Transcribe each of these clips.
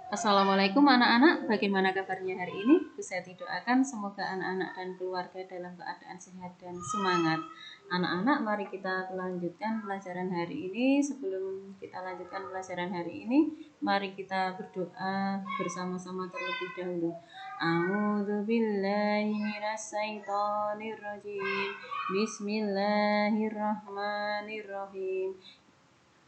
Assalamualaikum anak-anak, bagaimana kabarnya hari ini? Saya doakan semoga anak-anak dan keluarga dalam keadaan sehat dan semangat. Anak-anak, mari kita lanjutkan pelajaran hari ini. Sebelum kita lanjutkan pelajaran hari ini, mari kita berdoa bersama-sama terlebih dahulu. A'udzubillahi minasyaitonirrajim. Bismillahirrahmanirrahim.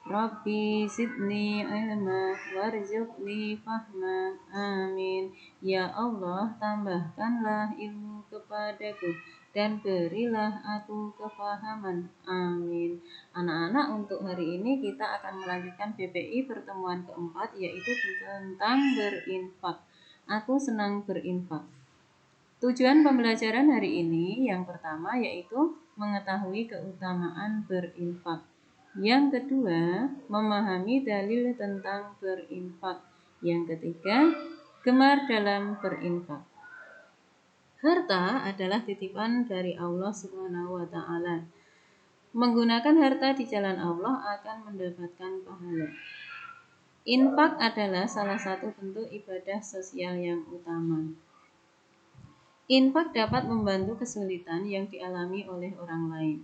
Rabbi zidni ilma warzuqni fahma. Amin. Ya Allah, tambahkanlah ilmu kepadaku dan berilah aku kefahaman. Amin. Anak-anak, untuk hari ini kita akan melanjutkan BPI pertemuan keempat, yaitu tentang berinfak. Aku senang berinfak. Tujuan pembelajaran hari ini yang pertama yaitu mengetahui keutamaan berinfak. Yang kedua, memahami dalil tentang berinfak. Yang ketiga, gemar dalam berinfak. Harta adalah titipan dari Allah Subhanahu wa taala. Menggunakan harta di jalan Allah akan mendapatkan pahala. Infak adalah salah satu bentuk ibadah sosial yang utama. Infak dapat membantu kesulitan yang dialami oleh orang lain.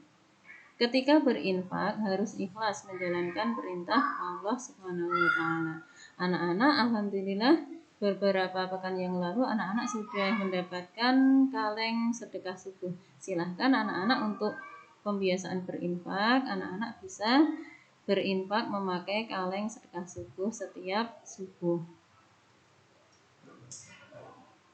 Ketika berinfak harus ikhlas menjalankan perintah Allah Subhanahu wa taala. Anak-anak, alhamdulillah beberapa pekan yang lalu anak-anak sudah mendapatkan kaleng sedekah subuh. Silahkan anak-anak untuk pembiasaan berinfak, anak-anak bisa berinfak memakai kaleng sedekah subuh setiap subuh.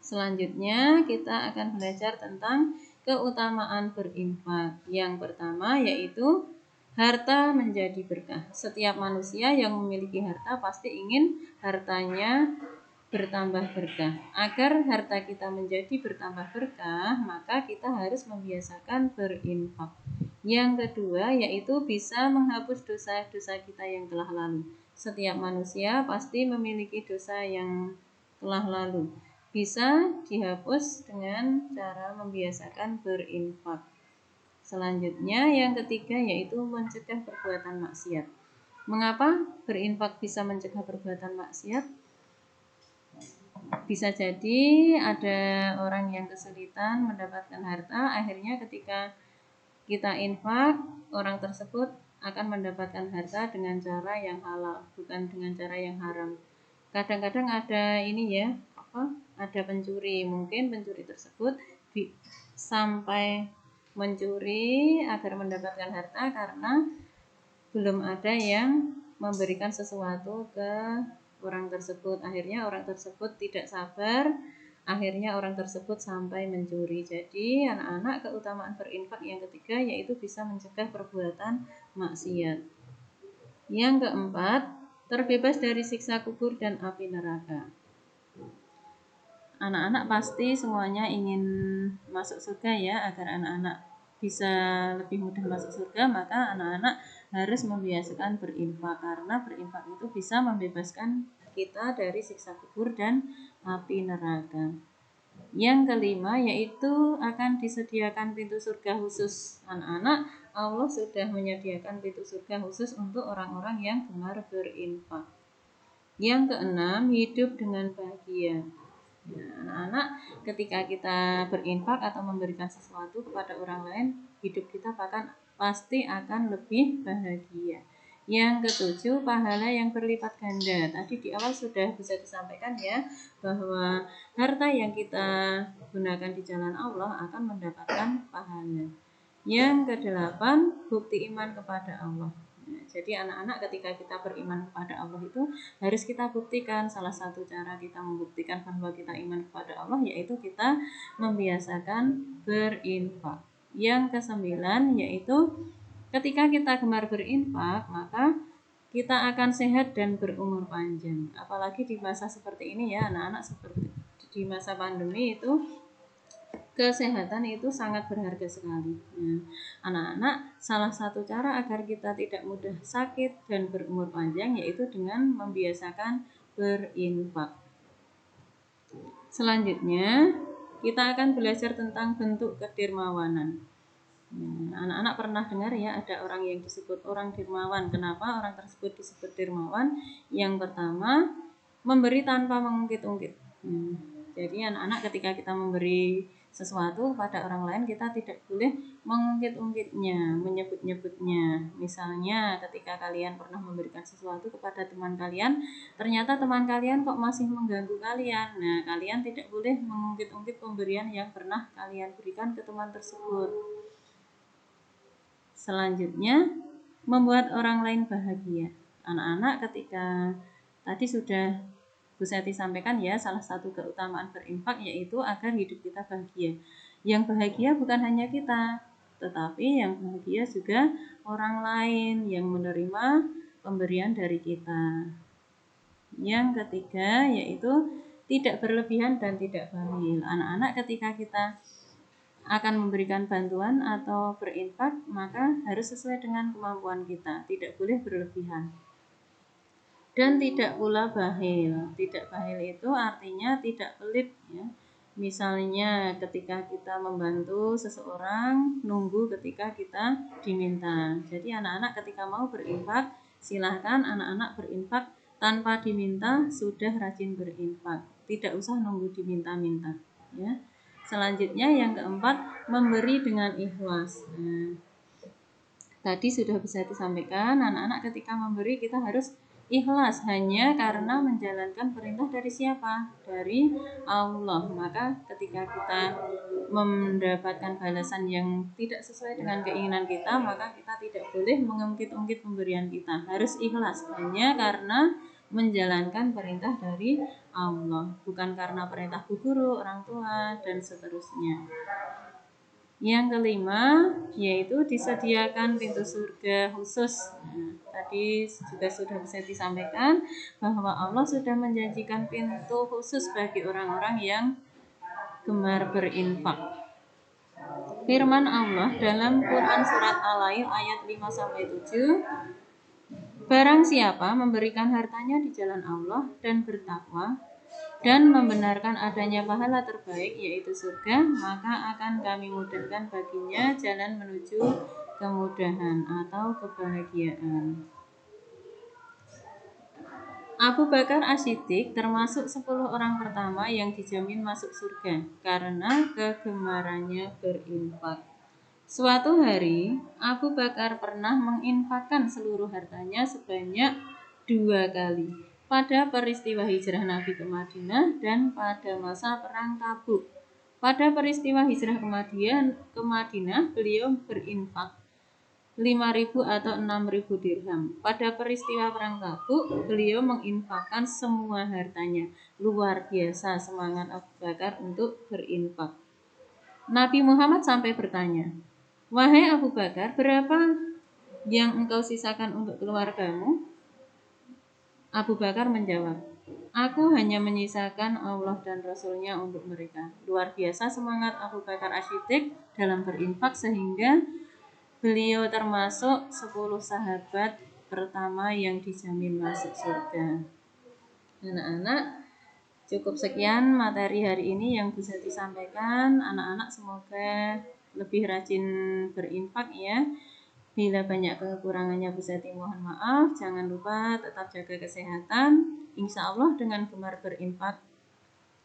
Selanjutnya kita akan belajar tentang keutamaan berinfak. Yang pertama yaitu harta menjadi berkah. Setiap manusia yang memiliki harta pasti ingin hartanya bertambah berkah. Agar harta kita menjadi bertambah berkah, maka kita harus membiasakan berinfak. Yang kedua yaitu bisa menghapus dosa-dosa kita yang telah lalu. Setiap manusia pasti memiliki dosa yang telah lalu. Bisa dihapus dengan cara membiasakan berinfak. Selanjutnya yang ketiga yaitu mencegah perbuatan maksiat. Mengapa berinfak bisa mencegah perbuatan maksiat? Bisa jadi ada orang yang kesulitan mendapatkan harta, akhirnya ketika kita infak, orang tersebut akan mendapatkan harta dengan cara yang halal, bukan dengan cara yang haram. Kadang-kadang ada ini ya, ada pencuri, mungkin pencuri tersebut sampai mencuri agar mendapatkan harta karena belum ada yang memberikan sesuatu ke orang tersebut. Akhirnya orang tersebut tidak sabar, akhirnya orang tersebut sampai mencuri. Jadi anak-anak, keutamaan berinfak yang ketiga yaitu bisa mencegah perbuatan maksiat. Yang keempat, terbebas dari siksa kubur dan api neraka. Anak-anak pasti semuanya ingin masuk surga ya. Agar anak-anak bisa lebih mudah masuk surga, maka anak-anak harus membiasakan berinfak, karena berinfak itu bisa membebaskan kita dari siksa kubur dan api neraka. Yang kelima yaitu akan disediakan pintu surga khusus. Anak-anak, Allah sudah menyediakan pintu surga khusus untuk orang-orang yang gemar berinfak. Yang keenam, hidup dengan bahagia. Anak-anak, ketika kita berinfak atau memberikan sesuatu kepada orang lain, hidup kita pasti akan lebih bahagia. Yang ketujuh, pahala yang berlipat ganda. Tadi di awal sudah bisa disampaikan ya, bahwa harta yang kita gunakan di jalan Allah akan mendapatkan pahala. Yang kedelapan, bukti iman kepada Allah. Jadi anak-anak, ketika kita beriman kepada Allah itu harus kita buktikan. Salah satu cara kita membuktikan bahwa kita iman kepada Allah yaitu kita membiasakan berinfak. Yang kesembilan yaitu ketika kita gemar berinfak, maka kita akan sehat dan berumur panjang. Apalagi di masa seperti ini ya anak-anak, seperti di masa pandemi itu kesehatan itu sangat berharga sekali. Anak-anak, salah satu cara agar kita tidak mudah sakit dan berumur panjang yaitu dengan membiasakan berinfak. Selanjutnya, kita akan belajar tentang bentuk kedermawanan. Anak-anak pernah dengar ya, ada orang yang disebut orang dermawan. Kenapa orang tersebut disebut dermawan? Yang pertama, memberi tanpa mengungkit-ungkit. Jadi anak-anak ketika kita memberi sesuatu kepada orang lain, kita tidak boleh mengungkit-ungkitnya, menyebut-nyebutnya. Misalnya ketika kalian pernah memberikan sesuatu kepada teman kalian, ternyata teman kalian kok masih mengganggu kalian. Nah, kalian tidak boleh mengungkit-ungkit pemberian yang pernah kalian berikan ke teman tersebut. Selanjutnya, membuat orang lain bahagia. Anak-anak ketika tadi sudah Bu Seti sampaikan ya, salah satu keutamaan berinfak yaitu agar hidup kita bahagia. Yang bahagia bukan hanya kita, tetapi yang bahagia juga orang lain yang menerima pemberian dari kita. Yang ketiga yaitu tidak berlebihan dan tidak bakhil. Anak-anak ketika kita akan memberikan bantuan atau berinfak, maka harus sesuai dengan kemampuan kita, tidak boleh berlebihan. Dan tidak pula bakhil. Tidak bakhil itu artinya tidak pelit ya. Misalnya ketika kita membantu seseorang, nunggu ketika kita diminta. Jadi anak-anak ketika mau berinfak, silahkan anak-anak berinfak tanpa diminta, sudah rajin berinfak. Tidak usah nunggu diminta-minta ya. Selanjutnya yang keempat, memberi dengan ikhlas. Tadi sudah bisa disampaikan, anak-anak ketika memberi kita harus ikhlas hanya karena menjalankan perintah dari siapa? Dari Allah. Maka ketika kita mendapatkan balasan yang tidak sesuai dengan keinginan kita, maka kita tidak boleh mengungkit-ungkit pemberian kita. Harus ikhlas hanya karena menjalankan perintah dari Allah, bukan karena perintah guru, orang tua, dan seterusnya. Yang kelima yaitu disediakan pintu surga khusus. Tadi juga sudah bisa disampaikan bahwa Allah sudah menjanjikan pintu khusus bagi orang-orang yang gemar berinfak. Firman Allah dalam Quran surat Al-Lail ayat 5-7, barang siapa memberikan hartanya di jalan Allah dan bertakwa dan membenarkan adanya pahala terbaik yaitu surga, maka akan kami mudahkan baginya jalan menuju kemudahan atau kebahagiaan. Abu Bakar As-Siddiq termasuk 10 orang pertama yang dijamin masuk surga karena kegemarannya berinfak. Suatu hari, Abu Bakar pernah menginfakkan seluruh hartanya sebanyak 2 kali. Pada peristiwa hijrah Nabi ke Madinah dan pada masa perang Tabuk. Pada peristiwa hijrah ke Madinah, beliau berinfak 5.000 atau 6.000 dirham. Pada peristiwa perang Tabuk, beliau menginfakkan semua hartanya. Luar biasa semangat Abu Bakar untuk berinfak. Nabi Muhammad sampai bertanya, "Wahai Abu Bakar, berapa yang engkau sisakan untuk keluargamu?" Abu Bakar menjawab, "Aku hanya menyisakan Allah dan Rasul-Nya untuk mereka." Luar biasa semangat Abu Bakar As-Siddiq dalam berinfak sehingga beliau termasuk 10 sahabat pertama yang dijamin masuk surga. Anak-anak, cukup sekian materi hari ini yang bisa disampaikan. Anak-anak semoga lebih rajin berinfak ya. Bila banyak kekurangannya Bu Seti mohon maaf. Jangan lupa tetap jaga kesehatan. Insya Allah dengan gemar berinfak,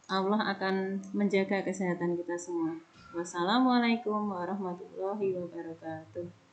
Allah akan menjaga kesehatan kita semua. Wassalamualaikum warahmatullahi wabarakatuh.